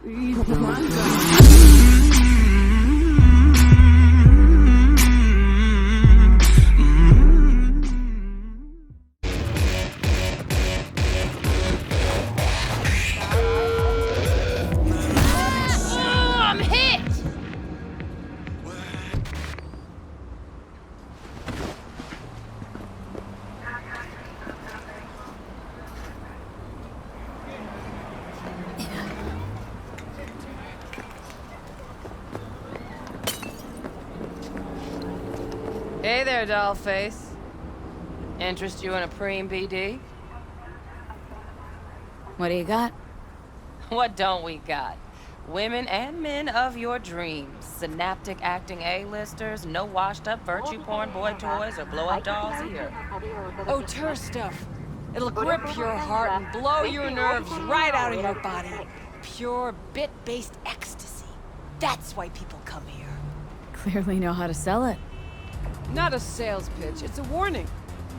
I'm hit! Hey there, dollface. Interest you in a preem BD? What do you got? What don't we got? Women and men of your dreams. Synaptic acting A-listers, no washed-up virtue porn boy toys, or blow-up dolls here. Auteur stuff. It'll grip your heart and blow your nerves right out of your body. Pure bit-based ecstasy. That's why people come here. Clearly know how to sell it. Not a sales pitch, it's a warning.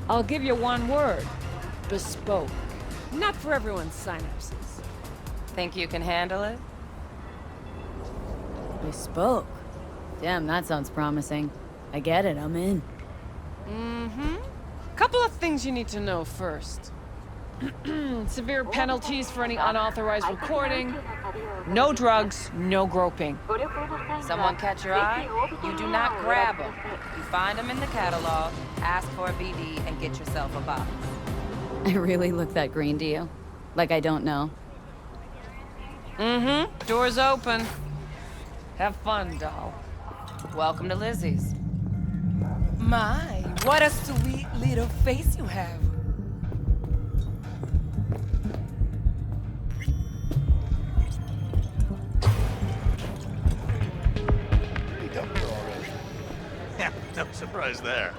I'll give you one word. Bespoke. Not for everyone's synapses. Think you can handle it? Bespoke. Damn, that sounds promising. I get it, I'm in. Couple of things you need to know first. Severe penalties for any unauthorized recording. No drugs, no groping. Someone catch your eye? You do not grab them. You find them in the catalog, ask for a BD, and get yourself a box. I really look that green to you? Like I don't know. Door's open. Have fun, doll. Welcome to Lizzie's. My, what a sweet little face you have. Pretty dumped her already. Yeah, no surprise there.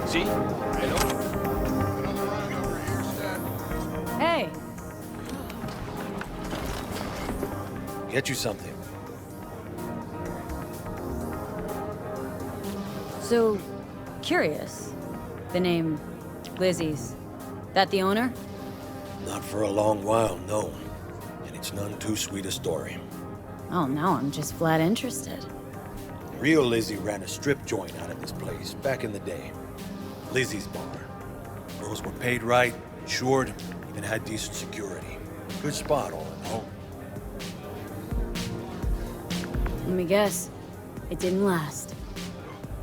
See? Hello? Hey! Get you something. So, curious. The name Lizzie's. That the owner? Not for a long while, no. And it's none too sweet a story. Oh no, I'm just flat interested. Real Lizzie ran a strip joint out of this place back in the day. Lizzie's bar. Girls were paid right, insured, even had decent security. Good spot, all in all. Let me guess. It didn't last.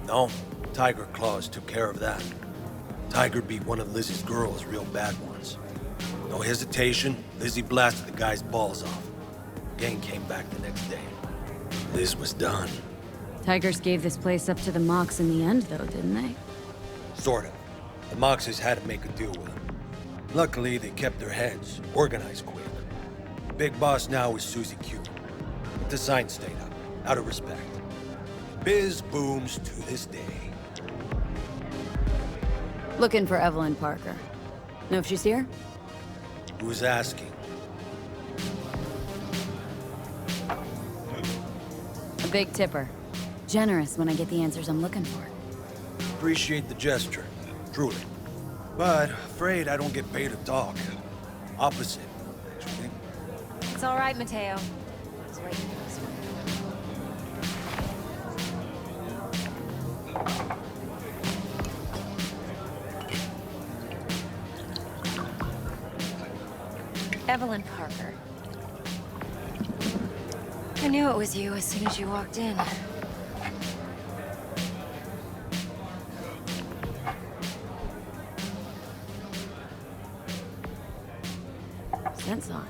No, Tiger Claws took care of that. Tiger beat one of Lizzie's girls real bad once. No hesitation, Lizzie blasted the guy's balls off. Gang came back the next day. Liz was done. Tigers gave this place up to the Mox in the end, though, didn't they? Sort of. The Moxes had to make a deal with them. Luckily, they kept their heads, organized quick. The big boss now is Susie Q. But the sign stayed up, out of respect. Biz booms to this day. Looking for Evelyn Parker. Know if she's here? Who's asking? A big tipper. Generous when I get the answers I'm looking for. Appreciate the gesture, truly. But afraid I don't get paid to talk. Opposite, actually. It's all right, Mateo. I was waiting for this one. Evelyn Parker. I knew it was you as soon as you walked in. Sense on.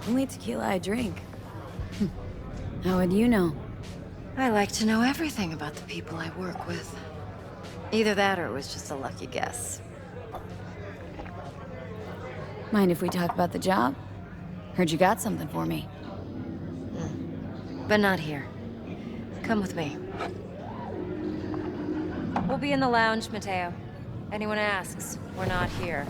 Only tequila I drink. How would you know? I like to know everything about the people I work with. Either that or it was just a lucky guess. Mind if we talk about the job? Heard you got something for me. But not here. Come with me. We'll be in the lounge, Mateo. Anyone asks, we're not here.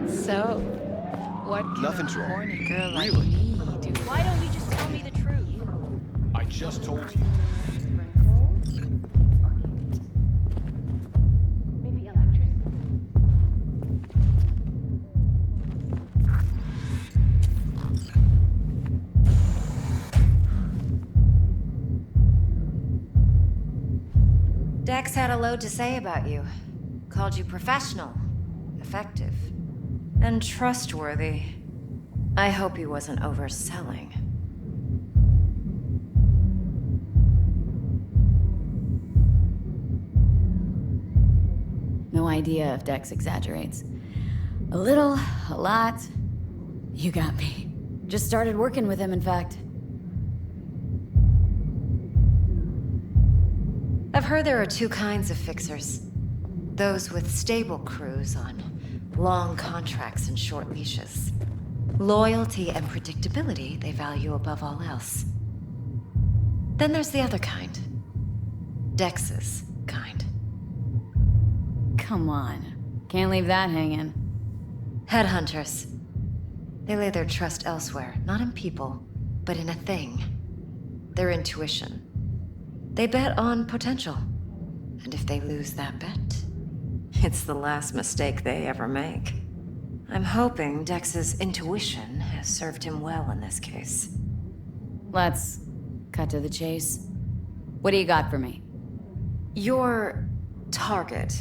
So, what can Nothing's a wrong. horny girl like Really? me do? Why don't you just tell me the truth? just told you. Dex had a load to say about you. Called you professional, effective, and trustworthy. I hope he wasn't overselling. No idea if Dex exaggerates. A little, a lot. You got me. Just started working with him, in fact. I've heard there are two kinds of fixers. Those with stable crews on long contracts and short leashes. Loyalty and predictability they value above all else. Then there's the other kind. Dex's kind. Come on. Can't leave that hanging. Headhunters. They lay their trust elsewhere, not in people, but in a thing. Their intuition. They bet on potential. And if they lose that bet, it's the last mistake they ever make. I'm hoping Dex's intuition has served him well in this case. Let's cut to the chase. What do you got for me? Your target.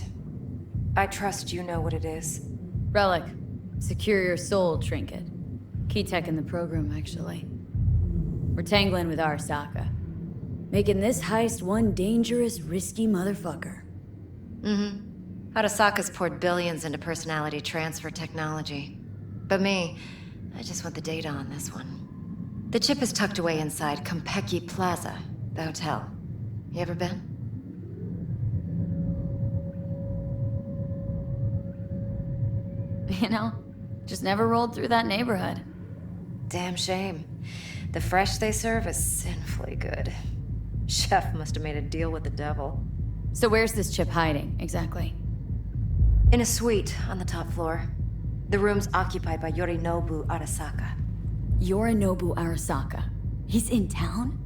I trust you know what it is. Relic. Secure your soul trinket. Key tech in the program, actually. We're tangling with Arasaka. Making this heist one dangerous, risky motherfucker. Arasaka's poured billions into personality transfer technology. But me, I just want the data on this one. The chip is tucked away inside Konpeki Plaza, the hotel. You ever been? You know, just never rolled through that neighborhood. Damn shame. The fresh they serve is sinfully good. Chef must have made a deal with the devil. So where's this chip hiding, exactly? In a suite on the top floor. The room's occupied by Yorinobu Arasaka. Yorinobu Arasaka. He's in town?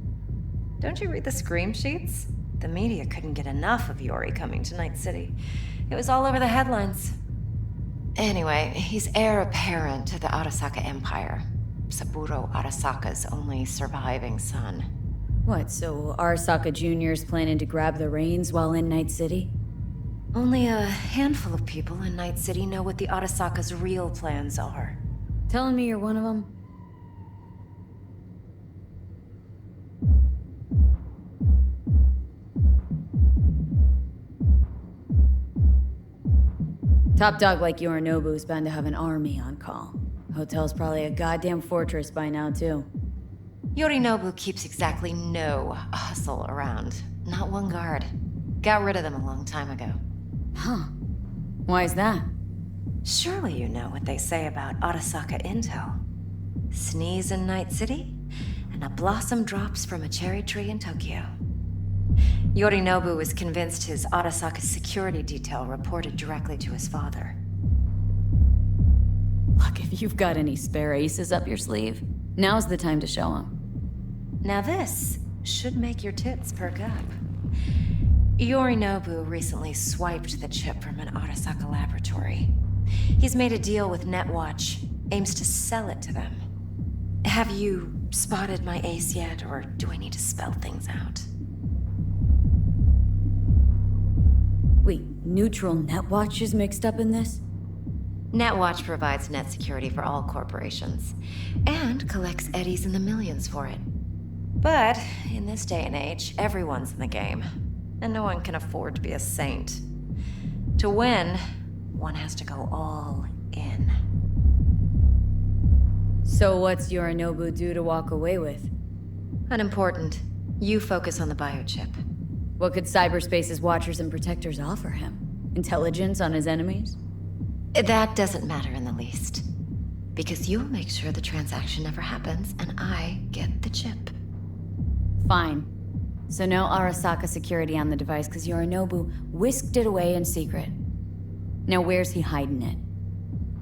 Don't you read the scream sheets? The media couldn't get enough of Yori coming to Night City. It was all over the headlines. Anyway, he's heir apparent to the Arasaka Empire. Saburo Arasaka's only surviving son. What, so Arasaka Jr.'s planning to grab the reins while in Night City? Only a handful of people in Night City know what the Arasaka's real plans are. Telling me you're one of them? Top dog like Yorinobu's bound to have an army on call. Hotel's probably a goddamn fortress by now, too. Yorinobu keeps exactly no hustle around. Not one guard. Got rid of them a long time ago. Huh. Why is that? Surely you know what they say about Arasaka intel. Sneeze in Night City, and a blossom drops from a cherry tree in Tokyo. Yorinobu was convinced his Arasaka security detail reported directly to his father. Look, if you've got any spare aces up your sleeve, now's the time to show them. Now this should make your tits perk up. Yorinobu recently swiped the chip from an Arasaka laboratory. He's made a deal with Netwatch, aims to sell it to them. Have you spotted my ace yet, or do I need to spell things out? Wait, neutral Netwatch is mixed up in this? Netwatch provides net security for all corporations, and collects eddies in the millions for it. But in this day and age, everyone's in the game, and no one can afford to be a saint. To win, one has to go all in. So what's Yorinobu due to walk away with? Unimportant. You focus on the biochip. What could cyberspace's watchers and protectors offer him? Intelligence on his enemies? That doesn't matter in the least. Because you'll make sure the transaction never happens, and I get the chip. Fine. So no Arasaka security on the device because Yorinobu whisked it away in secret. Now where's he hiding it?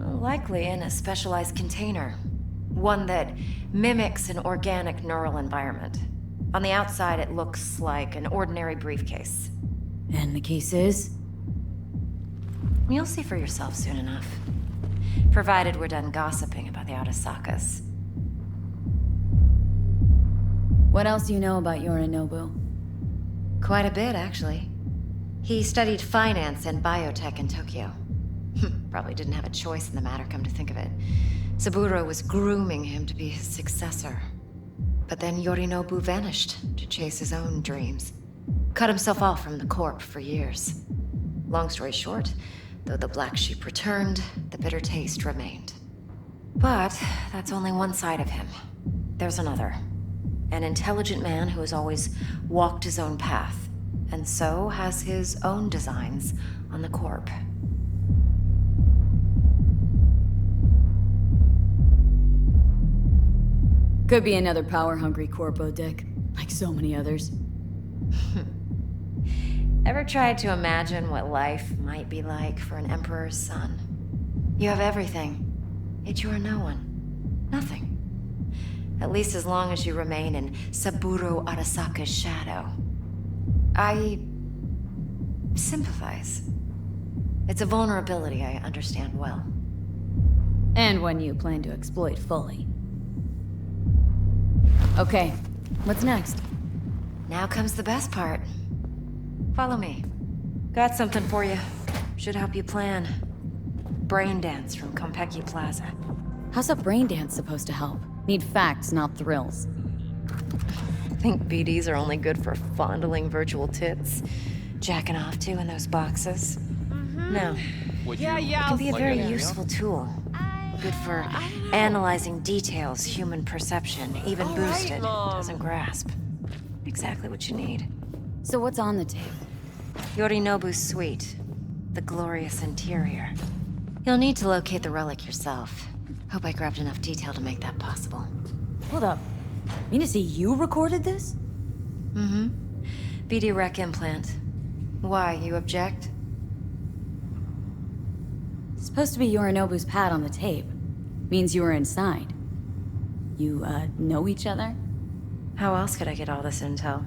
Likely in a specialized container. One that mimics an organic neural environment. On the outside, it looks like an ordinary briefcase. And the case is? You'll see for yourself soon enough. Provided we're done gossiping about the Arasakas. What else do you know about Yorinobu? Quite a bit, actually. He studied finance and biotech in Tokyo. Probably didn't have a choice in the matter, come to think of it. Saburo was grooming him to be his successor. But then Yorinobu vanished to chase his own dreams. Cut himself off from the Corp for years. Long story short, though the black sheep returned, the bitter taste remained. But that's only one side of him. There's another. An intelligent man who has always walked his own path, and so has his own designs on the Corp. Could be another power-hungry corpo dick, like so many others. Ever tried to imagine what life might be like for an emperor's son? You have everything, yet you are no one. Nothing. At least as long as you remain in Saburo Arasaka's shadow. I sympathize. It's a vulnerability I understand well. And one you plan to exploit fully. Okay, what's next? Now comes the best part. Follow me. Got something for you. Should help you plan. Brain dance from Konpeki Plaza. How's a brain dance supposed to help? Need facts, not thrills. Think BDs are only good for fondling virtual tits? Jacking off to in those boxes? No. Would Yeah, you... yeah, It can be a I'll very see. useful tool. Good for analyzing details human perception, even All right, boosted, Mom. doesn't grasp. Exactly what you need. So what's on the tape? Yorinobu's suite. The glorious interior. You'll need to locate the relic yourself. Hope I grabbed enough detail to make that possible. Hold up. Mean to say you recorded this? Mm-hmm. BD rec implant. Why, you object? It's supposed to be Yorinobu's pad on the tape. Means you were inside. You, know each other? How else could I get all this intel?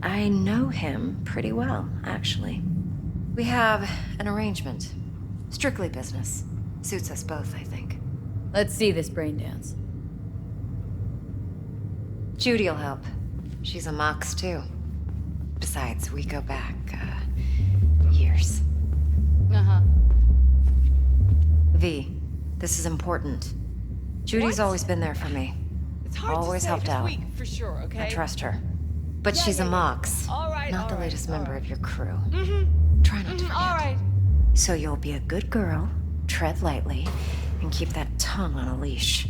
I know him pretty well, actually. We have an arrangement. Strictly business. Suits us both, I think. Let's see this brain dance. Judy'll help. She's a Mox, too. Besides, we go back, years. Uh-huh. V, this is important. Judy's What? always been there for me. It's hard Always to say helped this out. week, for sure, okay? I trust her. But Yeah, she's yeah, a yeah. Mox. All right, not all the right, latest all member right. of your crew. Mm-hmm. Try not to forget. All right. So you'll be a good girl, tread lightly, and keep that tongue on a leash.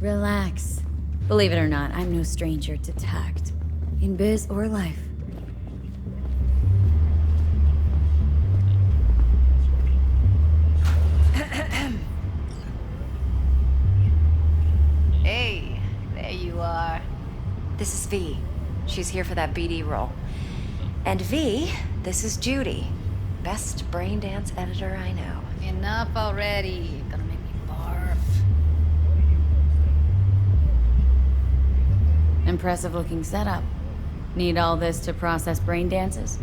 Relax. Believe it or not, I'm no stranger to tact. In biz or life. Hey, there you are. This is V. She's here for that BD role. And V, this is Judy. Best brain dance editor I know. Enough already. You're gonna make me barf. Impressive looking setup. Need all this to process brain dances?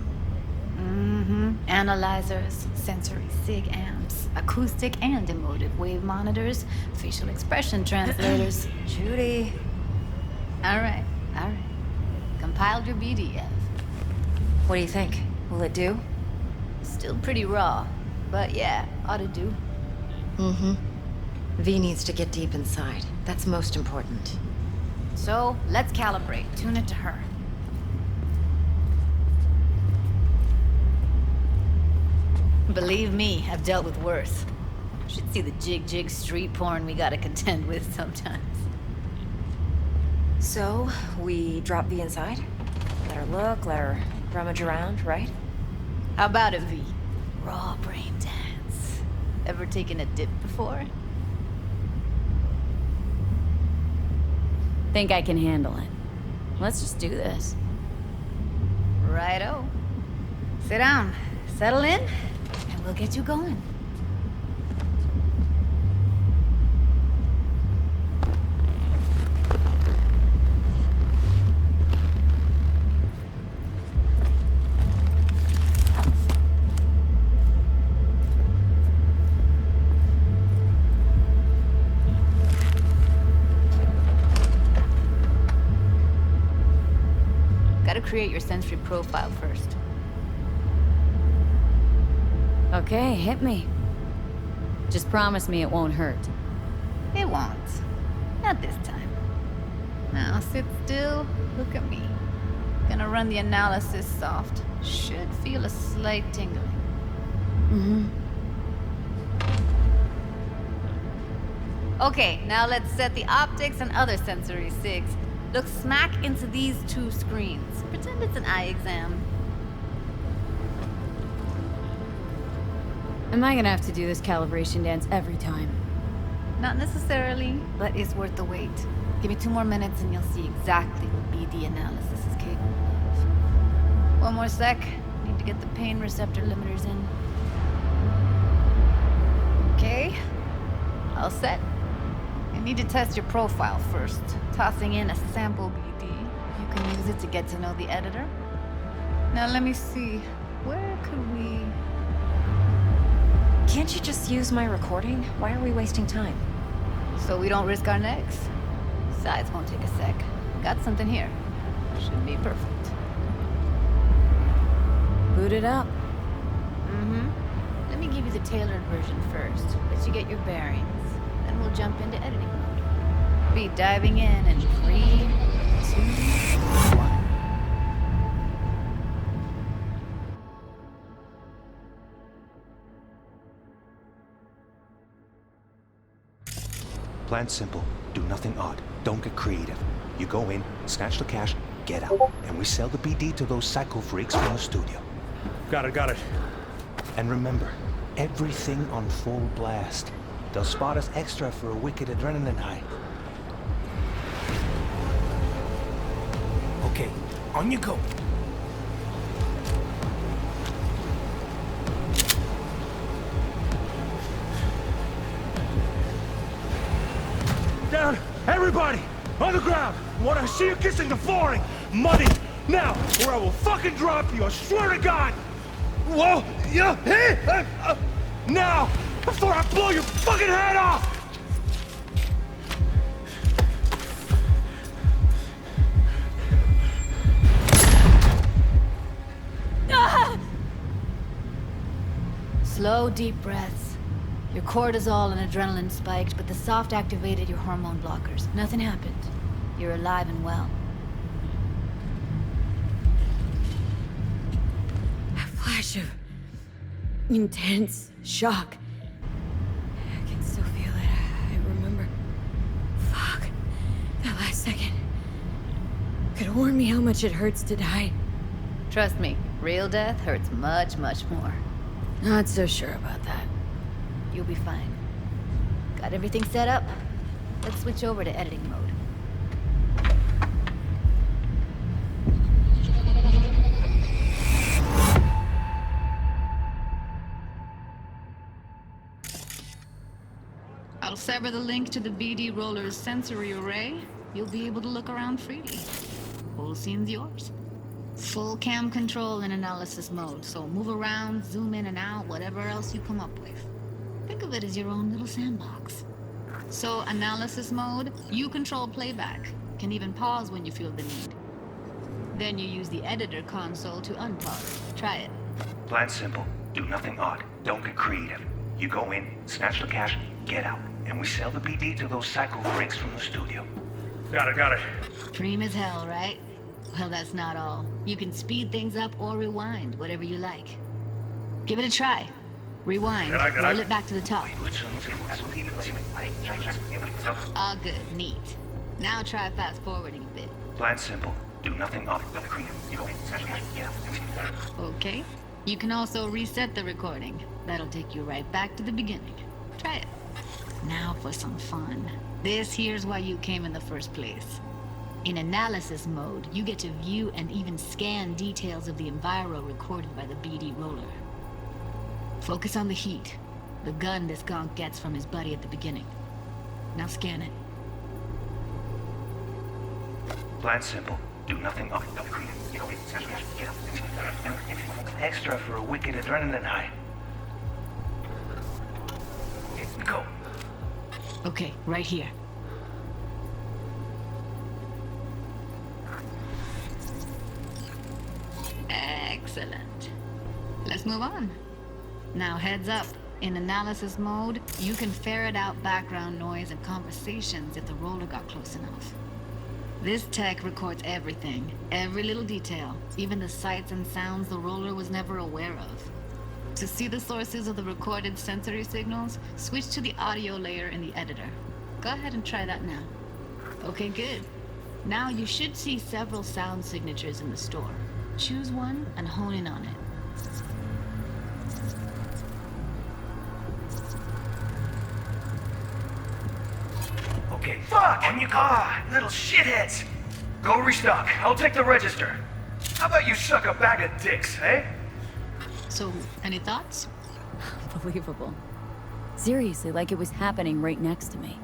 Mm-hmm. Analyzers, sensory sig amps, acoustic and emotive wave monitors, facial expression translators. Judy. All right. Compiled your BDF. What do you think? Will it do? Still pretty raw, but yeah, ought to do. Mm-hmm. V needs to get deep inside. That's most important. So, let's calibrate. Tune it to her. Believe me, I've dealt with worse. Should see the jig street porn we gotta contend with sometimes. So, we drop V inside? Let her look, let her rummage around, right? How about it, V? Raw brain dance. Ever taken a dip before? Think I can handle it. Let's just do this. Righto. Sit down, settle in, and we'll get you going. Gotta create your sensory profile first. Okay, hit me. Just promise me it won't hurt. It won't. Not this time. Now sit still, look at me. Gonna run the analysis soft. Should feel a slight tingling. Okay, now let's set the optics and other sensory sigs. Look smack into these two screens. Pretend it's an eye exam. Am I gonna have to do this calibration dance every time? Not necessarily, but it's worth the wait. Give me 2 more minutes and you'll see exactly what BD analysis is capable of. 1 more sec. Need to get the pain receptor limiters in. Okay. All set. You need to test your profile first. Tossing in a sample BD. You can use it to get to know the editor. Now let me see. Where could we... Can't you just use my recording? Why are we wasting time? So we don't risk our necks. Besides, won't take a sec. Got something here. Should be perfect. Boot it up. Let me give you the tailored version first. Let you get your bearings. Then we'll jump into editing mode. Be diving in 3, 2, 1. Plan simple. Do nothing odd. Don't get creative. You go in, snatch the cash, get out. And we sell the BD to those psycho freaks from the studio. Got it. And remember, everything on full blast. They'll spot us extra for a wicked adrenaline high. Okay, on you go. Down! Everybody! On the ground! Want to see you kissing the flooring! Money! Now! Or I will fucking drop you! I swear to God! Whoa! Yeah! Hey! Now! Before I blow your fucking head off! Slow, deep breaths. Your cortisol and adrenaline spiked, but the soft activated your hormone blockers. Nothing happened. You're alive and well. A flash of intense shock. I can still feel it. I remember. Fuck. That last second. Could have warned me how much it hurts to die. Trust me, real death hurts much, much more. Not so sure about that. You'll be fine. Got everything set up? Let's switch over to editing mode. I'll sever the link to the BD Roller's sensory array. You'll be able to look around freely. Whole scene's yours. Full cam control in analysis mode, so move around, zoom in and out, whatever else you come up with. Think of it as your own little sandbox. So, analysis mode, you control playback. Can even pause when you feel the need. Then you use the editor console to unpause. Try it. Plan simple. Do nothing odd. Don't get creative. You go in, snatch the cash, get out. And we sell the BD to those psycho freaks from the studio. Got it. Dream as hell, right? Well, that's not all. You can speed things up or rewind, whatever you like. Give it a try. Rewind. Roll it back to the top. All good. Neat. Now try fast forwarding a bit. Plan simple. Do nothing odd. Don't get creative. You go in, snatch the cash, get out. Okay. You can also reset the recording. That'll take you right back to the beginning. Try it. Now for some fun. This here's why you came in the first place. In analysis mode, you get to view and even scan details of the enviro recorded by the BD roller. Focus on the heat, the gun this gonk gets from his buddy at the beginning. Now scan it. Plan simple. Do nothing odd. Don't get creative. You go in, snatch the cash, get out. Extra for a wicked adrenaline high. Go. Okay, right here. Excellent. Let's move on. Now heads up. In analysis mode, you can ferret out background noise and conversations if the roller got close enough. This tech records everything, every little detail, even the sights and sounds the roller was never aware of. To see the sources of the recorded sensory signals, switch to the audio layer in the editor. Go ahead and try that now. Okay, good. Now you should see several sound signatures in the store. Choose one and hone in on it. Okay, fuck! On your car, little shitheads! Go restock. I'll take the register. How about you suck a bag of dicks, eh? So, any thoughts? Unbelievable. Seriously, like it was happening right next to me.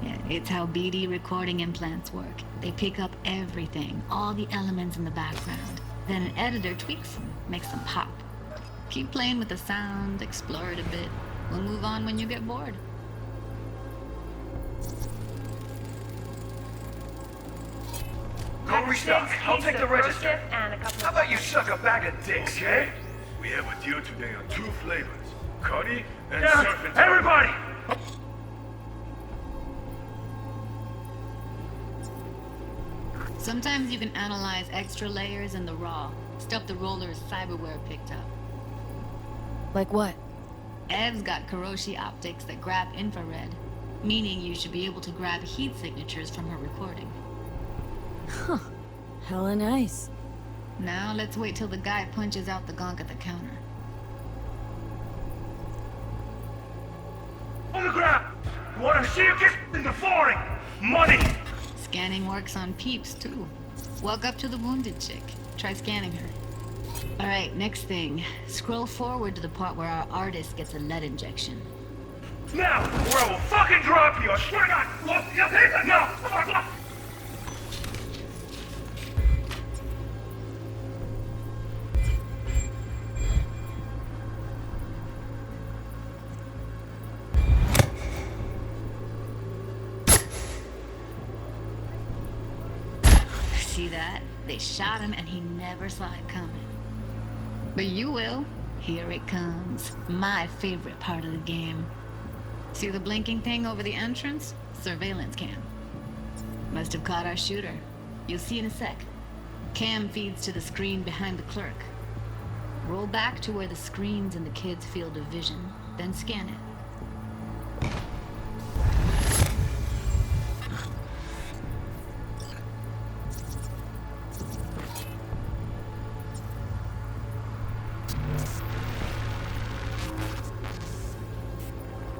Yeah, it's how BD recording implants work. They pick up everything, all the elements in the background. Then an editor tweaks them, makes them pop. Keep playing with the sound, explore it a bit. We'll move on when you get bored. Go restock. I'll take the register. How about you suck a bag of dicks, eh? We have a deal today on 2 flavors. Cuddy and Down! surf and Everybody! Sometimes you can analyze extra layers in the raw, stuff the roller's cyberware picked up. Like what? Ev's got Kiroshi optics that grab infrared, meaning you should be able to grab heat signatures from her recording. Huh. Hella nice. Now let's wait till the guy punches out the gonk at the counter. On the ground! Want to see you kiss in the flooring? Money! Scanning works on peeps, too. Walk up to the wounded chick. Try scanning her. Alright, next thing. Scroll forward to the part where our artist gets a lead injection. Now, or I will fucking drop you! I swear to God! Look, no! See that? They shot him and he never saw it coming. But you will. Here it comes. My favorite part of the game. See the blinking thing over the entrance? Surveillance cam. Must have caught our shooter. You'll see in a sec. Cam feeds to the screen behind the clerk. Roll back to where the screen's in the kid's field of vision, then scan it.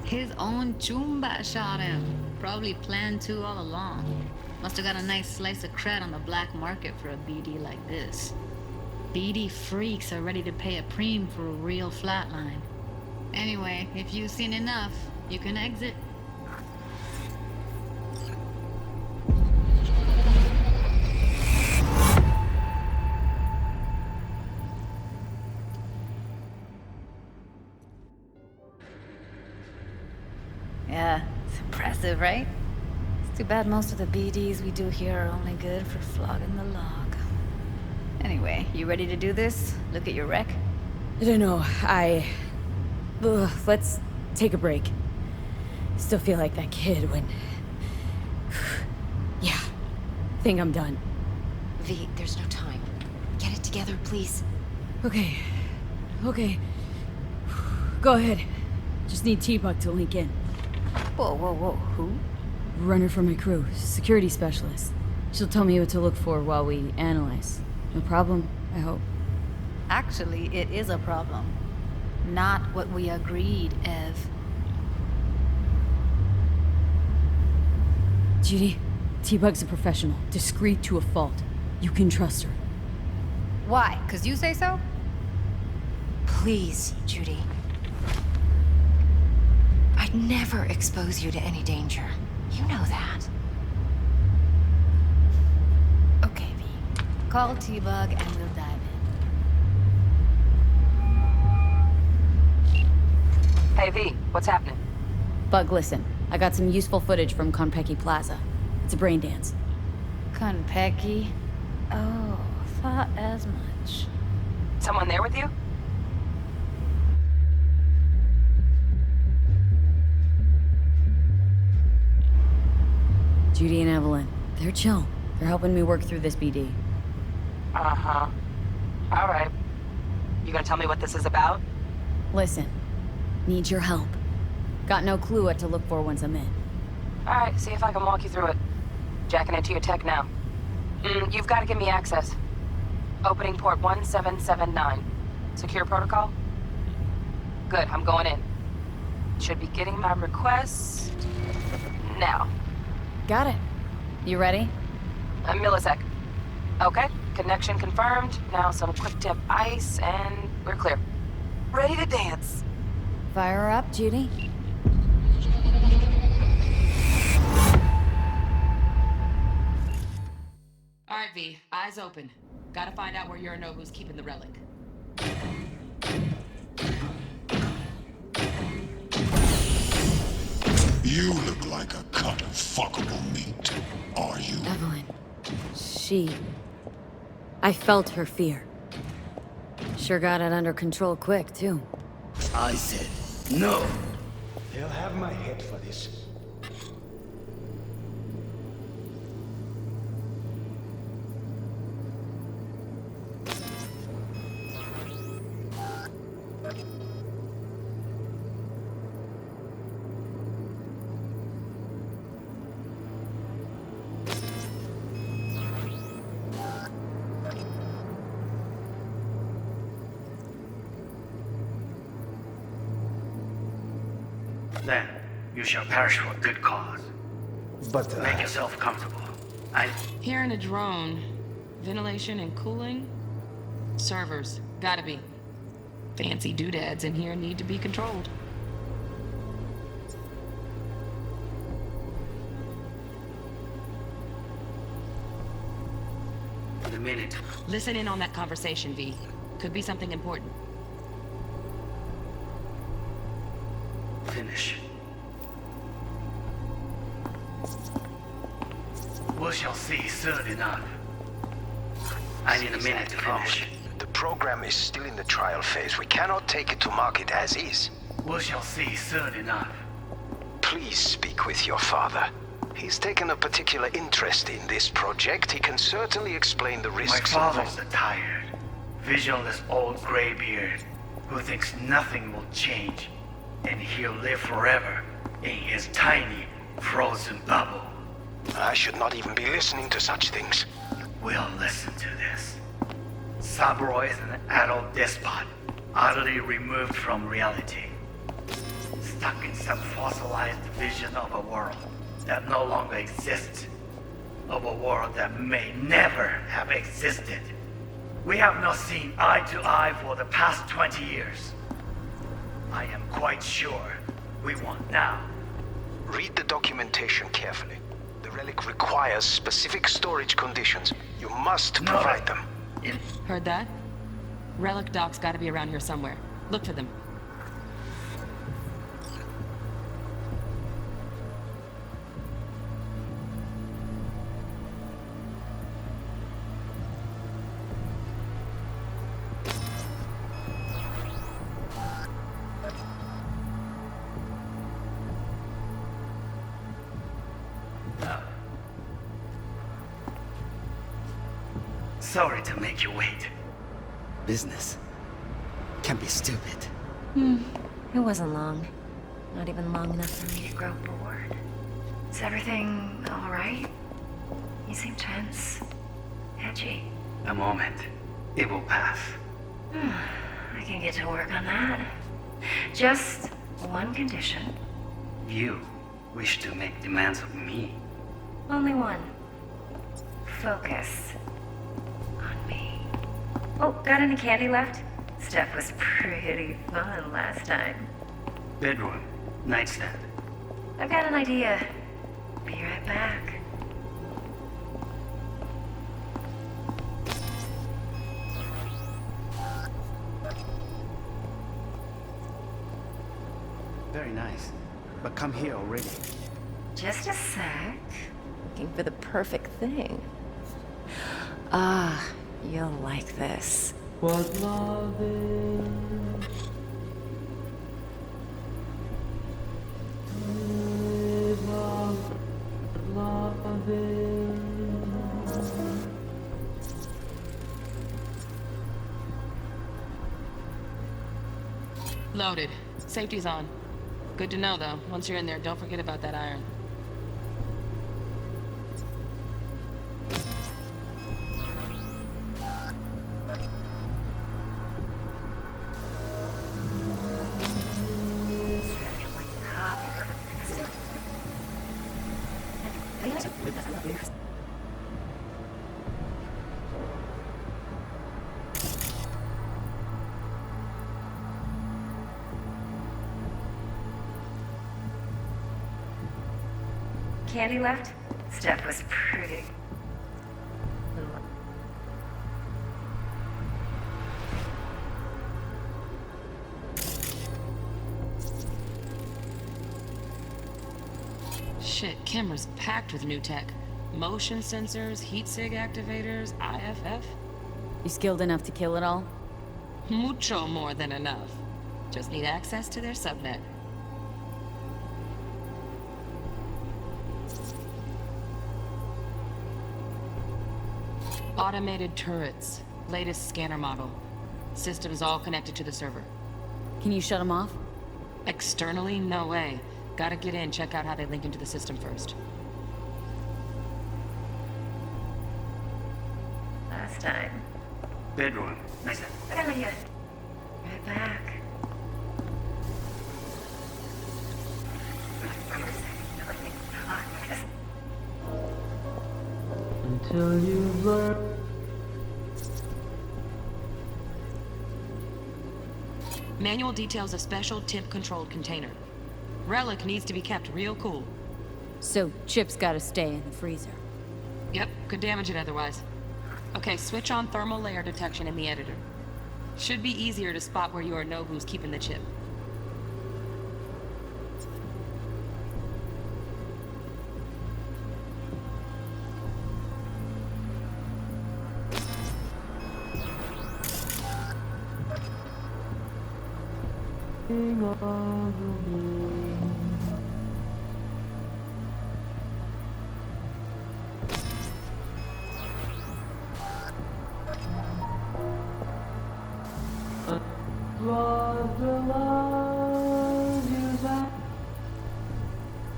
His own Chumba shot him. Probably planned to all along. Must have got a nice slice of cred on the black market for a BD like this. BD freaks are ready to pay a preem for a real flatline. Anyway, if you've seen enough, you can exit. Yeah, it's impressive, right? It's too bad most of the BDs we do here are only good for flogging the log. Anyway, you ready to do this? Look at your wreck? I don't know, let's take a break. Still feel like that kid when... Yeah, think I'm done. V, there's no time. Get it together, please. Okay. Go ahead. Just need T-Bug to link in. Whoa, who? Runner for my crew, security specialist. She'll tell me what to look for while we analyze. No problem, I hope. Actually, it is a problem. Not what we agreed, Ev. Judy, T-Bug's a professional, discreet to a fault. You can trust her. Why? 'Cause you say so? Please, Judy. I'd never expose you to any danger. You know that. Okay, V. Call T-Bug and we'll dive in. Hey, V, what's happening? Bug, listen. I got some useful footage from Konpeki Plaza. It's a brain dance. Konpeki? Oh, thought as much. Someone there with you? Judy and Evelyn. They're chill. They're helping me work through this BD. Uh-huh. All right. You gonna tell me what this is about? Listen, need your help. Got no clue what to look for once I'm in. All right, see if I can walk you through it. Jacking into your tech now. You've got to give me access. Opening port 1779. Secure protocol? Good, I'm going in. Should be getting my request now. Got it. You ready? A millisec. Okay, connection confirmed. Now some quick tip ice, and we're clear. Ready to dance. Fire her up, Judy. All right, V. Eyes open. Gotta find out where Yorinobu's keeping the relic. You look like a cut of fuckable meat, are you? Evelyn. I felt her fear. Sure got it under control quick, too. I said no. They'll have my head for this. Then you shall perish for a good cause. But, Make yourself comfortable. Hearing a drone. Ventilation and cooling? Servers. Gotta be. Fancy doodads in here need to be controlled. In a minute. Listen in on that conversation, V. Could be something important. Finish. We shall see soon enough. I need a minute to finish. The program is still in the trial phase. We cannot take it to market as is. We shall see soon enough. Please speak with your father. He's taken a particular interest in this project. He can certainly explain the risks My involved. father's a tired, visionless old graybeard who thinks nothing will change, and he'll live forever in his tiny, frozen bubble. I should not even be listening to such things. We'll listen to this. Saburo is an adult despot, utterly removed from reality. Stuck in some fossilized vision of a world that no longer exists. Of a world that may never have existed. We have not seen eye to eye for the past 20 years. I am quite sure we want now. Read the documentation carefully. The relic requires specific storage conditions. You must provide them. Heard that? Relic docs gotta be around here somewhere. Look for them. Sorry to make you wait. Business can be stupid. It wasn't long. Not even long enough for me to grow bored. Is everything all right? You seem tense. Edgy. A moment. It will pass. I can get to work on that. Just one condition. You wish to make demands of me. Only one. Focus on me. Oh, got any candy left? Stuff was pretty fun last time. Bedroom. Nightstand. I've got an idea. Be right back. Very nice. But come here already. Just a sec. Looking for the perfect thing. Ah, you'll like this. what love is. Love is. Loaded. Safety's on. Good to know, though. Once you're in there, don't forget about that iron. Candy left? Stuff was pretty. Shit, camera's packed with new tech. Motion sensors, heat sig activators, IFF. You skilled enough to kill it all? Mucho more than enough. Just need access to their subnet. Automated turrets. Latest scanner model. Systems all connected to the server. Can you shut them off? Externally, no way. Gotta get in, check out how they link into the system first. Last time. Bedroom. Nice. Elliot. Right back. Until you've learned. Manual details a special temp-controlled container. Relic needs to be kept real cool. So, Chip's gotta stay in the freezer. Yep, could damage it otherwise. Okay, switch on thermal layer detection in the editor. Should be easier to spot where Yorinobu's keeping the chip.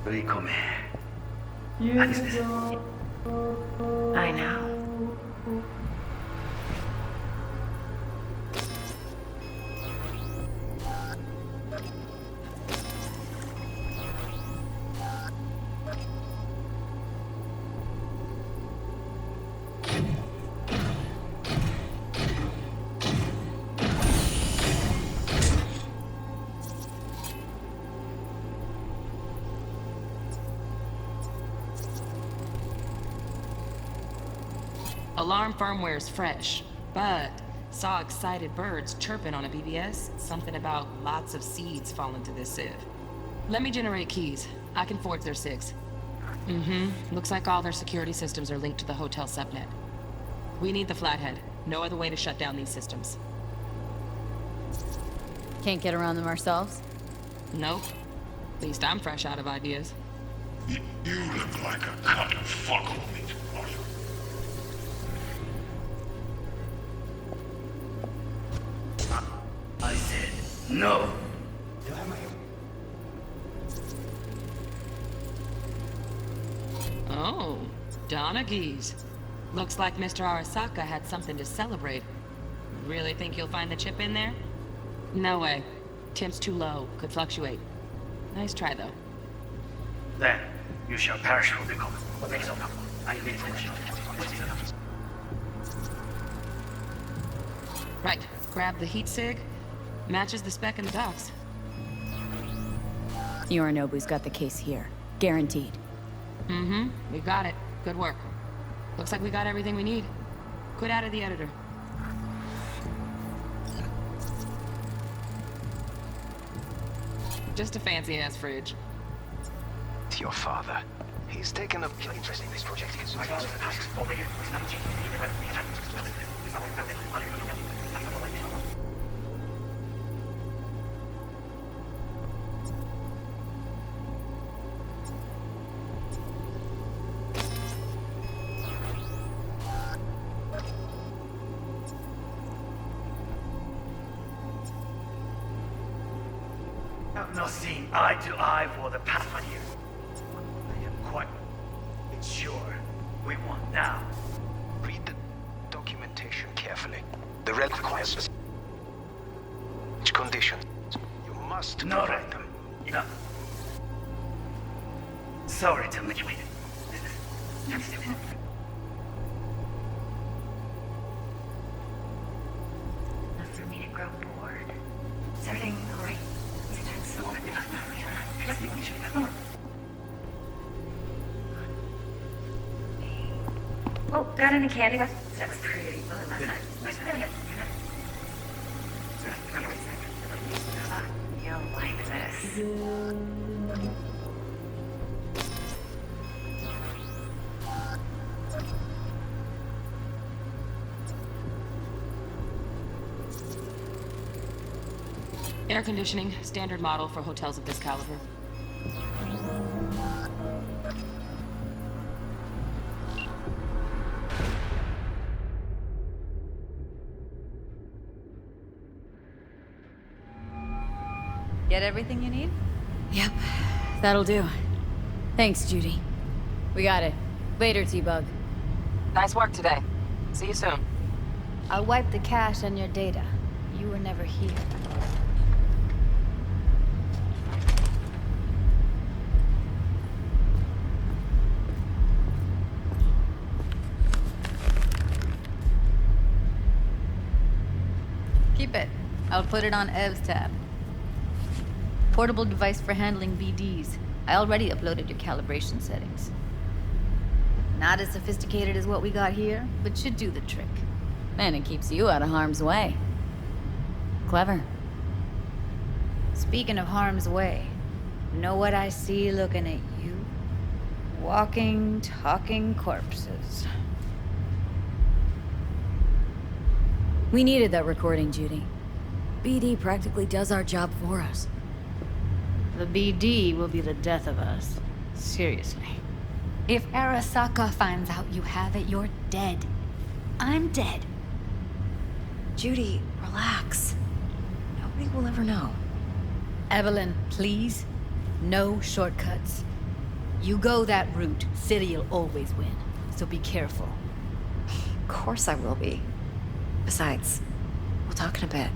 Rikome. I know. Alarm firmware's fresh, but saw excited birds chirping on a BBS. Something about lots of seeds falling to this sieve. Let me generate keys. I can forge their SIGs. Looks like all their security systems are linked to the hotel subnet. We need the flathead. No other way to shut down these systems. Can't get around them ourselves? Nope. At least I'm fresh out of ideas. You look like a cut of fuckable meat, are you? I said no. Oh, Donaghy's. Looks like Mr. Arasaka had something to celebrate. Really think you'll find the chip in there? No way. Temp's too low. Could fluctuate. Nice try, though. Then you shall perish for the common. What makes up? I need attention. Right. Grab the heat sig. Matches the spec in the docs. Yorinobu's got the case here. Guaranteed. We got it. Good work. Looks like we got everything we need. Quit out of the editor. Just a fancy-ass fridge. To your father. He's taken a keen interest in this project. have not seen eye to eye for the past 5 years. I am quite sure we won now. Read the documentation carefully. The red requires conditions. You must No, provide them. no. Sorry to make you wait. Not for me to grow bored. Is everything alright? Oh, got any candy? That's pretty. You'll like this. Air conditioning, standard model for hotels of this caliber. Get everything you need? Yep, that'll do. Thanks, Judy. We got it. Later, T-Bug. Nice work today. See you soon. I'll wipe the cache on your data. You were never here. Keep it. I'll put it on Ev's tab. Portable device for handling BDs. I already uploaded your calibration settings. Not as sophisticated as what we got here, but should do the trick. And it keeps you out of harm's way. Clever. Speaking of harm's way, know what I see looking at you? Walking, talking corpses. We needed that recording, Judy. BD practically does our job for us. The BD will be the death of us. Seriously. If Arasaka finds out you have it, you're dead. I'm dead. Judy, relax. Nobody will ever know. Evelyn, please. No shortcuts. You go that route, City'll always win. So be careful. Of course I will be. Besides, we'll talk in a bit.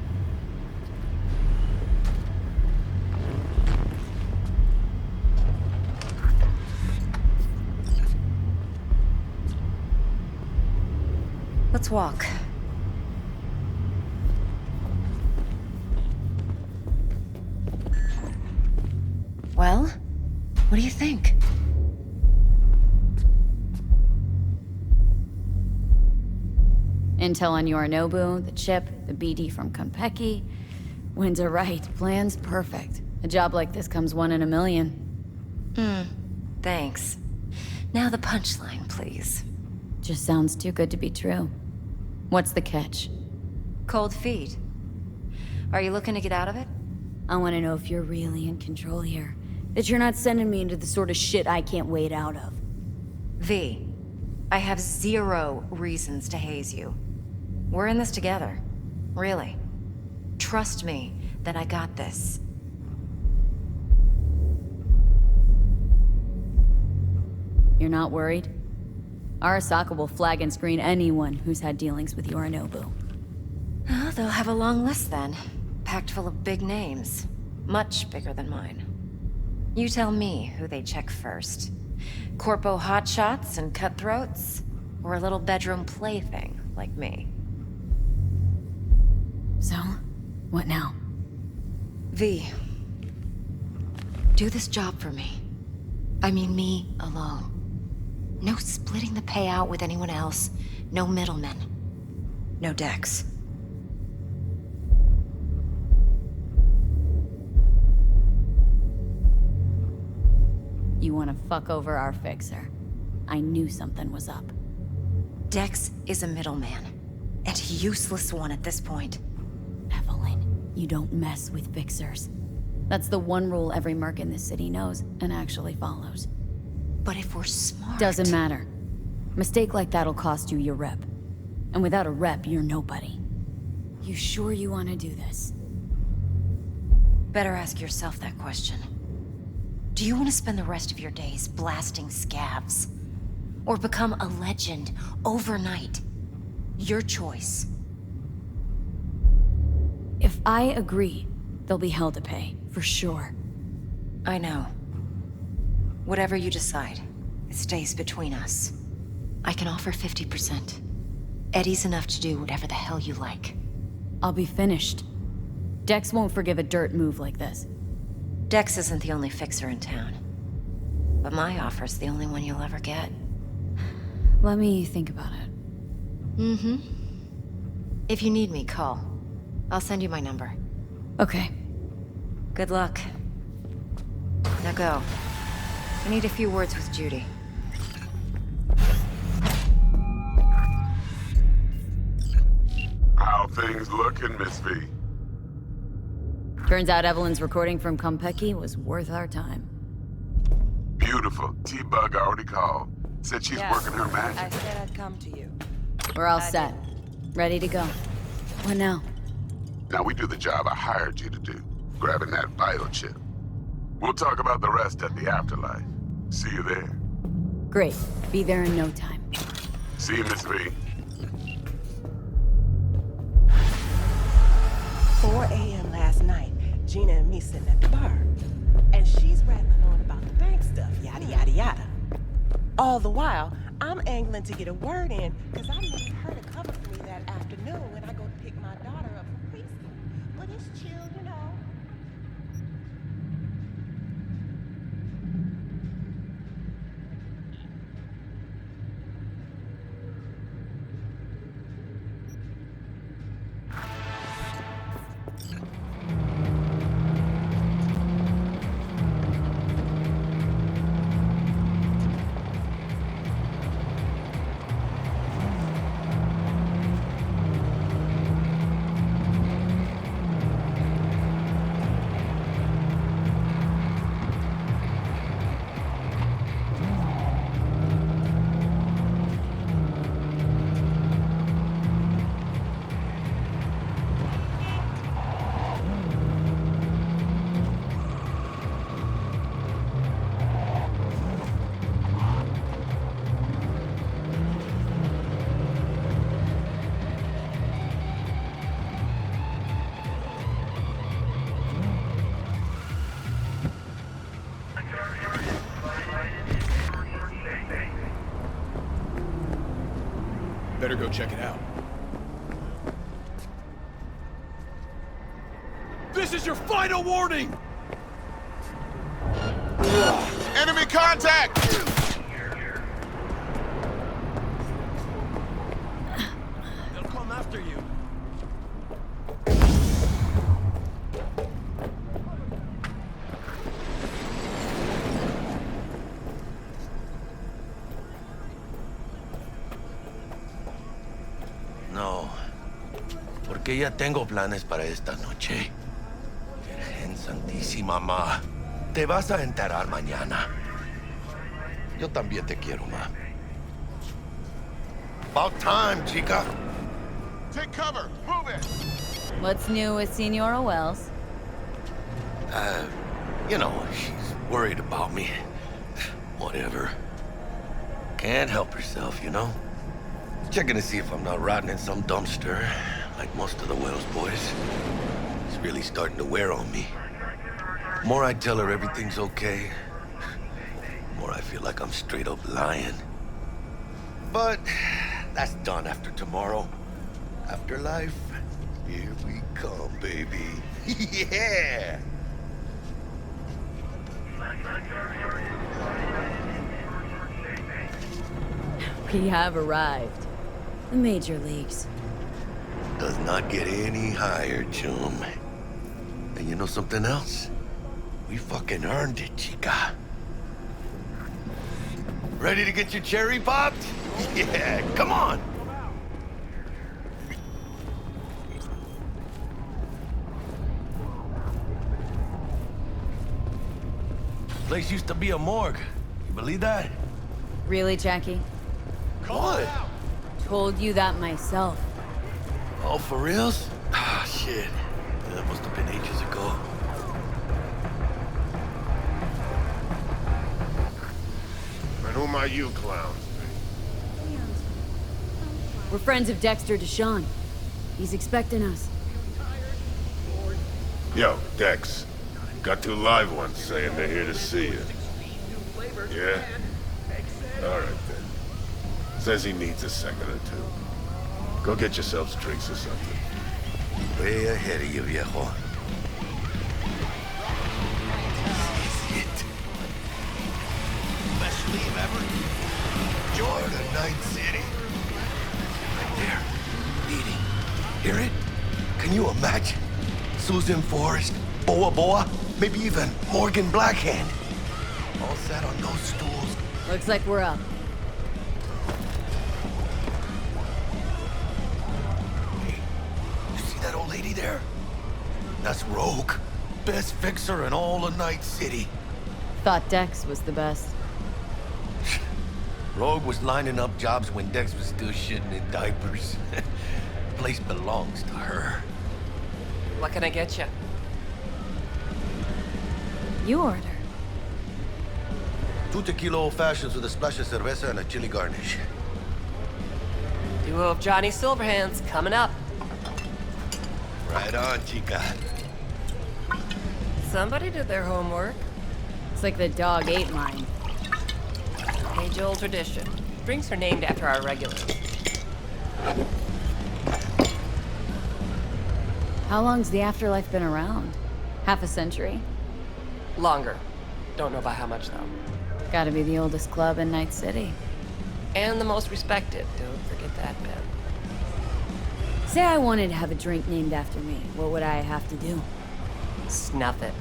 Let's walk. Well, what do you think? Intel on Yorinobu, the chip, the BD from Konpeki. Winds are right, plan's perfect. A job like this comes 1 in a million. Thanks. Now the punchline, please. Just sounds too good to be true. What's the catch? Cold feet. Are you looking to get out of it? I want to know if you're really in control here. That you're not sending me into the sort of shit I can't wait out of. V, I have 0 reasons to haze you. We're in this together. Really. Trust me that I got this. You're not worried? Arasaka will flag and screen anyone who's had dealings with Yorinobu. Oh, they'll have a long list then. Packed full of big names. Much bigger than mine. You tell me who they check first. Corpo hotshots and cutthroats? Or a little bedroom plaything like me? So, what now? V, do this job for me. I mean me alone. No splitting the payout with anyone else. No middlemen. No decks. You want to fuck over our fixer. I knew something was up. Dex is a middleman. And a useless one at this point. Evelyn, you don't mess with fixers. That's the one rule every merc in this city knows and actually follows. But if we're smart... Doesn't matter. Mistake like that'll cost you your rep. And without a rep, you're nobody. You sure you want to do this? Better ask yourself that question. Do you want to spend the rest of your days blasting scabs? Or become a legend overnight? Your choice. If I agree, there'll be hell to pay, for sure. I know. Whatever you decide, it stays between us. I can offer 50%. Eddie's enough to do whatever the hell you like. I'll be finished. Dex won't forgive a dirt move like this. Dex isn't the only fixer in town. But my offer's the only one you'll ever get. Let me think about it. Mm-hmm. If you need me, call. I'll send you my number. Okay. Good luck. Now go. I need a few words with Judy. How things looking, Miss V? Turns out Evelyn's recording from Konpeki was worth our time. Beautiful. T-Bug already called. Said she's working her magic. I said I'd come to you. We're all set. Ready to go. What now? Now we do the job I hired you to do, grabbing that vital chip. We'll talk about the rest at the afterlife. See you there. Great. Be there in no time. See you, Miss V. 4 a.m. last night, Gina and me sitting at the bar. And she's rattling on about the bank stuff, yada, yada, yada. All the while, I'm angling to get a word in, because I need her to cover for me that afternoon when I go to pick my daughter up from preschool. But it's chill, you know. Better go check it out. This is your final warning! Enemy contact! They'll come after you. No, porque ya tengo planes para esta noche. Virgen Santísima, ma. Te vas a enterar mañana. Yo también te quiero, ma. About time, chica. Take cover! Move it! What's new with Senora Wells? You know, she's worried about me. Whatever. Can't help herself, you know? Checking to see if I'm not rotting in some dumpster, like most of the Wells boys. It's really starting to wear on me. The more I tell her everything's okay, the more I feel like I'm straight up lying. But that's done after tomorrow. Afterlife, here we come, baby. Yeah! We have arrived. The major leagues. Does not get any higher, chum. And you know something else? We fucking earned it, chica. Ready to get your cherry popped? Yeah, come on! Place used to be a morgue. You believe that? Really, Jackie? What? Told you that myself. Oh, for reals? Ah, shit. That must have been ages ago. And who might you clowns be? We're friends of Dexter Deshawn. He's expecting us. Yo, Dex. Got two live ones saying they're here to see you. Yeah? Alright then. Says he needs a second or two. Go get yourselves drinks or something. Way ahead of you, viejo. Best leave ever. Jordan, Night City. Right there. Beating. Hear it? Can you imagine? Susan Forrest, Boa Boa, maybe even Morgan Blackhand. All sat on those stools. Looks like we're up. Hey, you see that old lady there? That's Rogue. Best fixer in all of Night City. Thought Dex was the best. Rogue was lining up jobs when Dex was still shitting in diapers. Place belongs to her. What can I get you? You order. 2 tequila old fashions with a splash of cerveza and a chili garnish. Duo of Johnny Silverhands coming up. Right on, chica. Somebody did their homework. It's like the dog ate mine. Age-old tradition. Drinks are named after our regulars. How long's the afterlife been around? Half a century? Longer. Don't know by how much, though. Gotta be the oldest club in Night City. And the most respected. Don't forget that, Ben. Say I wanted to have a drink named after me. What would I have to do? Snuff it.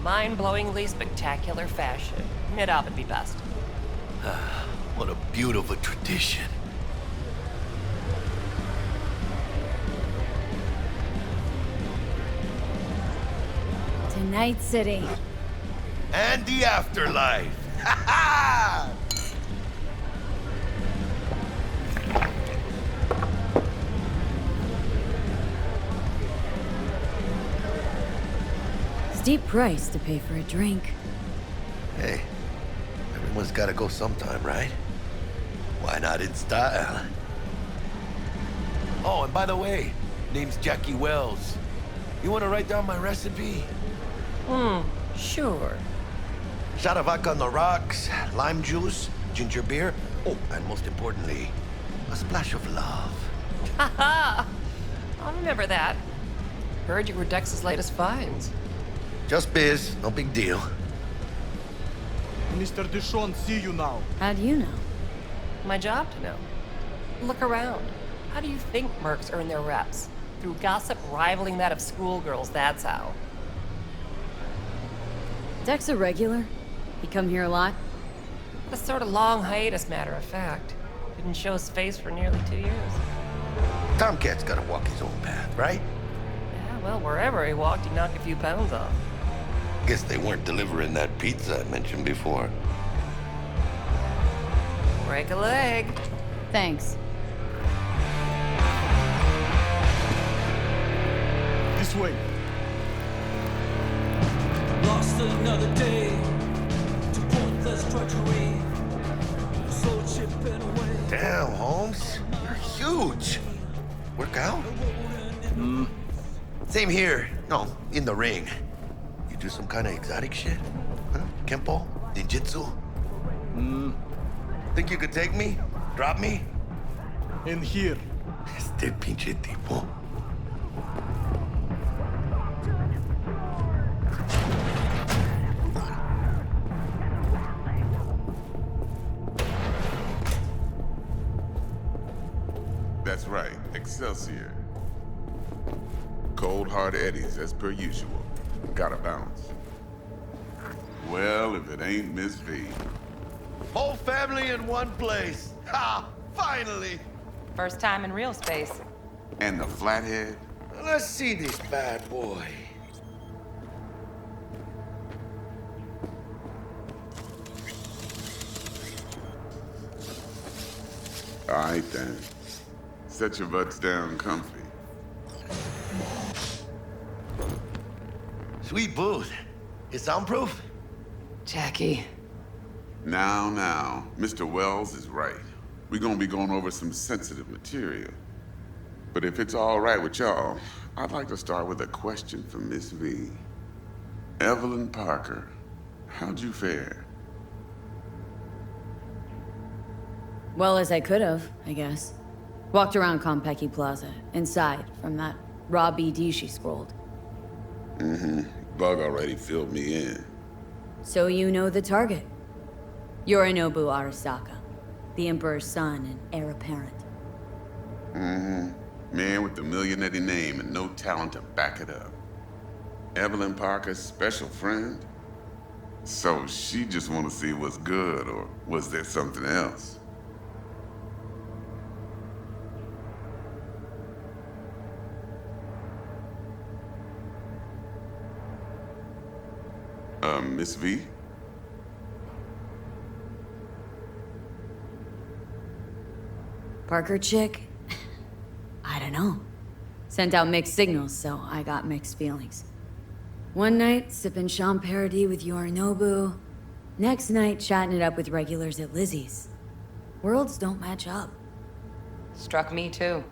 Mind-blowingly spectacular fashion. Mid-op would be best. What a beautiful tradition. To Night City. And the afterlife. Ha ha! Steep price to pay for a drink. Hey, everyone's gotta go sometime, right? Why not in style? Oh, and by the way, name's Jackie Wells. You wanna write down my recipe? Sure. Shot of vodka on the rocks, lime juice, ginger beer. Oh, and most importantly, a splash of love. Haha! I'll remember that. Heard you were Dex's latest finds. Just biz, no big deal. Mr. Deshawn, see you now. How do you know? My job to know. Look around. How do you think mercs earn their reps? Through gossip rivaling that of schoolgirls, that's how. Dex a regular? He come here a lot? A sort of long hiatus, matter of fact. Didn't show his face for nearly 2 years. Tomcat's gotta walk his own path, right? Yeah, well, wherever he walked, he knocked a few pounds off. Guess they weren't delivering that pizza I mentioned before. Break a leg. Thanks. This way. Lost another day to pointless drudgery. Soul chipping away. Damn, Holmes. You're huge. Work out? Same here. No, in the ring. You do some kind of exotic shit? Huh? Kempo? Ninjutsu? Think you could take me? Drop me? In here. Este pinche tipo. That's right, Excelsior. Cold hard eddies as per usual. Gotta bounce. Well, if it ain't Miss V. Whole family in one place. Ha! Finally! First time in real space. And the flathead? Let's see this bad boy. All right then. Set your butts down comfy. Sweet booth. It's soundproof? Jackie. Now, Mr. Wells is right. We're gonna be going over some sensitive material. But if it's all right with y'all, I'd like to start with a question for Miss V. Evelyn Parker, how'd you fare? Well as I could have, I guess. Walked around Konpeki Plaza, inside, from that raw BD she scrolled. Bug already filled me in. So you know the target. Yorinobu Arasaka, the Emperor's son and heir apparent. Man with the millionaire name and no talent to back it up. Evelyn Parker's special friend? So she just want to see what's good, or was there something else? Miss V? Parker chick? I don't know. Sent out mixed signals, so I got mixed feelings. One night, sipping Champagne with Yorinobu. Next night, chatting it up with regulars at Lizzie's. Worlds don't match up. Struck me too.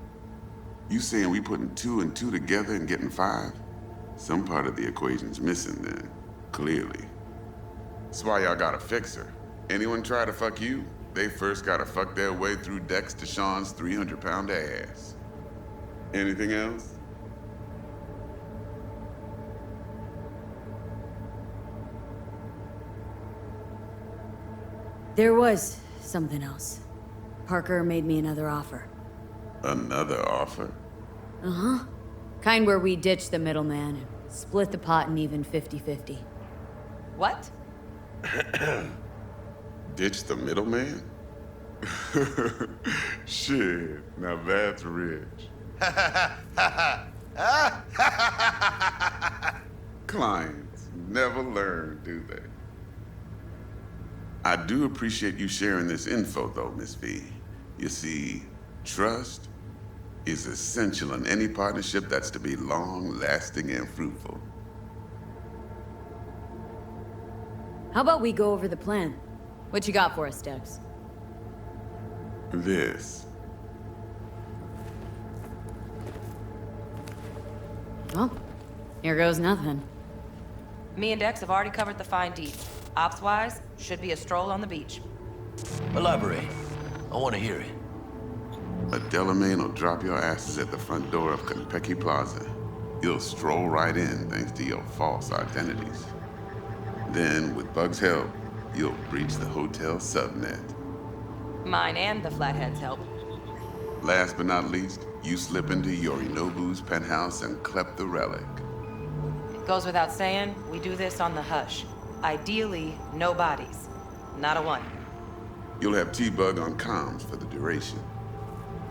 You saying we putting 2 and 2 together and getting 5? Some part of the equation's missing then, clearly. That's why y'all gotta fix her. Anyone try to fuck you, they first gotta fuck their way through Dex to Sean's 300-pound ass. Anything else? There was something else. Parker made me another offer. Another offer? Uh-huh. Kind where we ditch the middleman and split the pot in even 50-50. What? Ditch the middleman? Shit, now that's rich. Clients never learn, do they? I do appreciate you sharing this info, though, Miss V. You see, trust is essential in any partnership that's to be long-lasting and fruitful. How about we go over the plan? What you got for us, Dex? This. Well, here goes nothing. Me and Dex have already covered the fine deeds. Ops-wise, should be a stroll on the beach. Elaborate. I want to hear it. A Delamain will drop your asses at the front door of Konpeki Plaza. You'll stroll right in thanks to your false identities. Then, with Bug's help, you'll breach the hotel subnet. Mine and the Flathead's help. Last but not least, you slip into Yorinobu's penthouse and clep the relic. Goes without saying, we do this on the hush. Ideally, no bodies. Not a one. You'll have T-Bug on comms for the duration.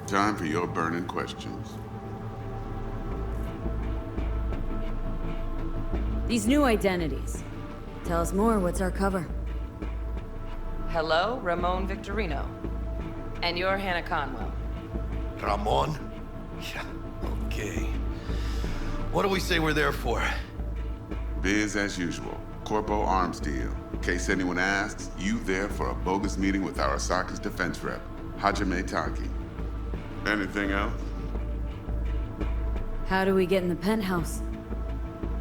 Time for your burning questions. These new identities. Tell us more, what's our cover? Hello, Ramon Victorino. And you're Hannah Conwell. Ramon? Yeah, okay. What do we say we're there for? Biz as usual. Corpo arms deal. In case anyone asks, you there for a bogus meeting with Arasaka's defense rep, Hajime Taki. Anything else? How do we get in the penthouse?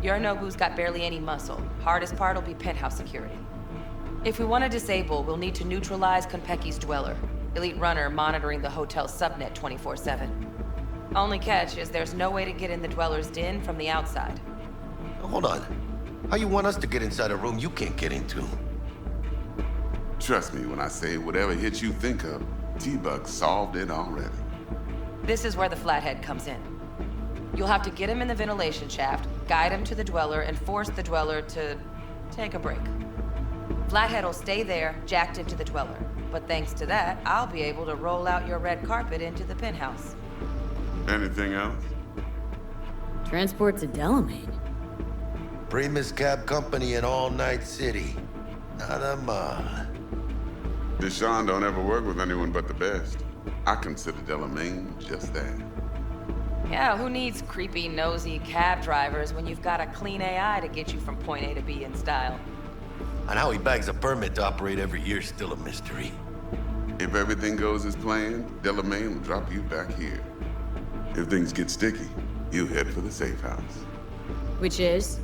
Yorinobu's got barely any muscle. Hardest part will be penthouse security. If we want to disable, we'll need to neutralize Konpeki's dweller. Elite runner monitoring the hotel subnet 24/7. Only catch is there's no way to get in the dweller's den from the outside. Hold on. How you want us to get inside a room you can't get into? Trust me when I say whatever hit you think of, T-Bug solved it already. This is where the Flathead comes in. You'll have to get him in the ventilation shaft, guide him to the dweller, and force the dweller to take a break. Flathead will stay there, jacked into the dweller. But thanks to that, I'll be able to roll out your red carpet into the penthouse. Anything else? Transport to Delamain. Primus cab company in All Night City. Nada mal. Deshaun don't ever work with anyone but the best. I consider Delamain just that. Yeah, who needs creepy, nosy cab drivers when you've got a clean AI to get you from point A to B in style? And how he bags a permit to operate every year is still a mystery. If everything goes as planned, Delamain will drop you back here. If things get sticky, you head for the safe house. Which is?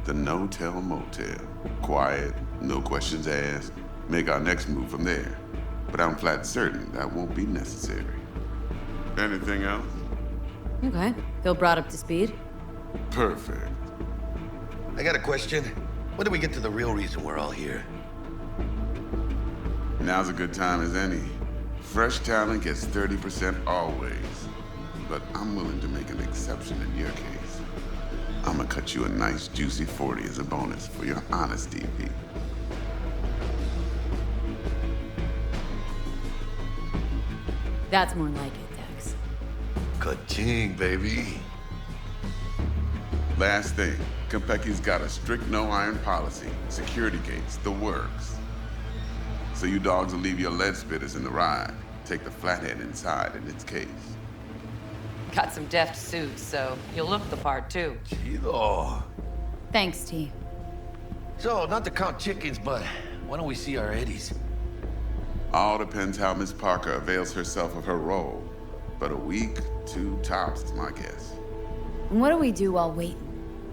The no-tell motel. Quiet, no questions asked. Make our next move from there. But I'm flat certain that won't be necessary. Anything else? Okay. Feel brought up to speed? Perfect. I got a question. When do we get to the real reason we're all here? Now's a good time as any. Fresh talent gets 30% always. But I'm willing to make an exception in your case. I'm gonna cut you a nice juicy 40 as a bonus for your honesty, Pete. That's more like it, Dex. Ka-ching, baby. Last thing, Konpeki's got a strict no-iron policy. Security gates, the works. So you dogs will leave your lead spitters in the ride. Take the flathead inside in its case. Got some deft suits, so you'll look the part, too. Chido. Thanks, T. So, not to count chickens, but why don't we see our Eddies? All depends how Miss Parker avails herself of her role. But a week, 2 tops is my guess. And what do we do while waiting?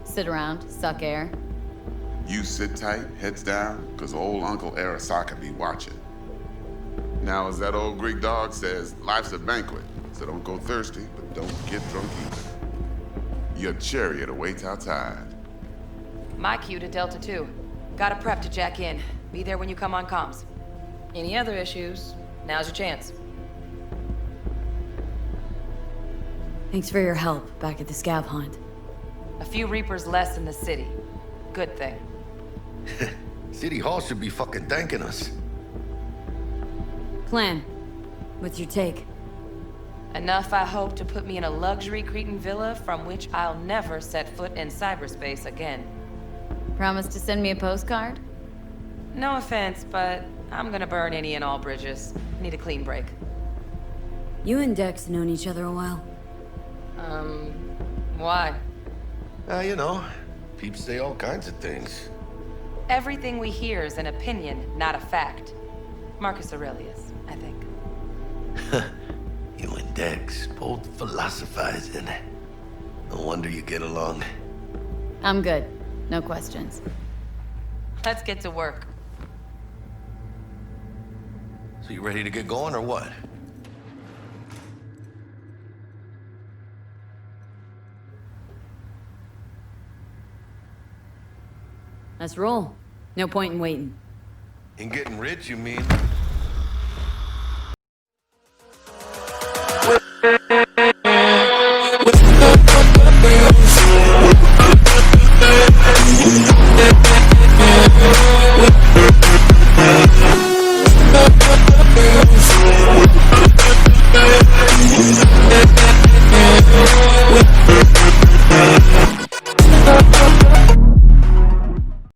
Sit around, suck air? You sit tight, heads down, cause old Uncle Arasaka be watching. Now, as that old Greek dog says, life's a banquet, so don't go thirsty, but don't get drunk either. Your chariot awaits outside. My cue to Delta 2. Gotta prep to jack in. Be there when you come on comms. Any other issues, now's your chance. Thanks for your help back at the scav hunt. A few Reapers less in the city. Good thing. City Hall should be fucking thanking us. Plan. What's your take? Enough, I hope, to put me in a luxury Cretan villa from which I'll never set foot in cyberspace again. Promise to send me a postcard? No offense, but I'm gonna burn any and all bridges. Need a clean break. You and Dex known each other a while. Why? You know, peeps say all kinds of things. Everything we hear is an opinion, not a fact. Marcus Aurelius, I think. You and Dex both philosophizing. No wonder you get along. I'm good. No questions. Let's get to work. So you ready to get going or what? Let's roll. No point in waiting. In getting rich, you mean?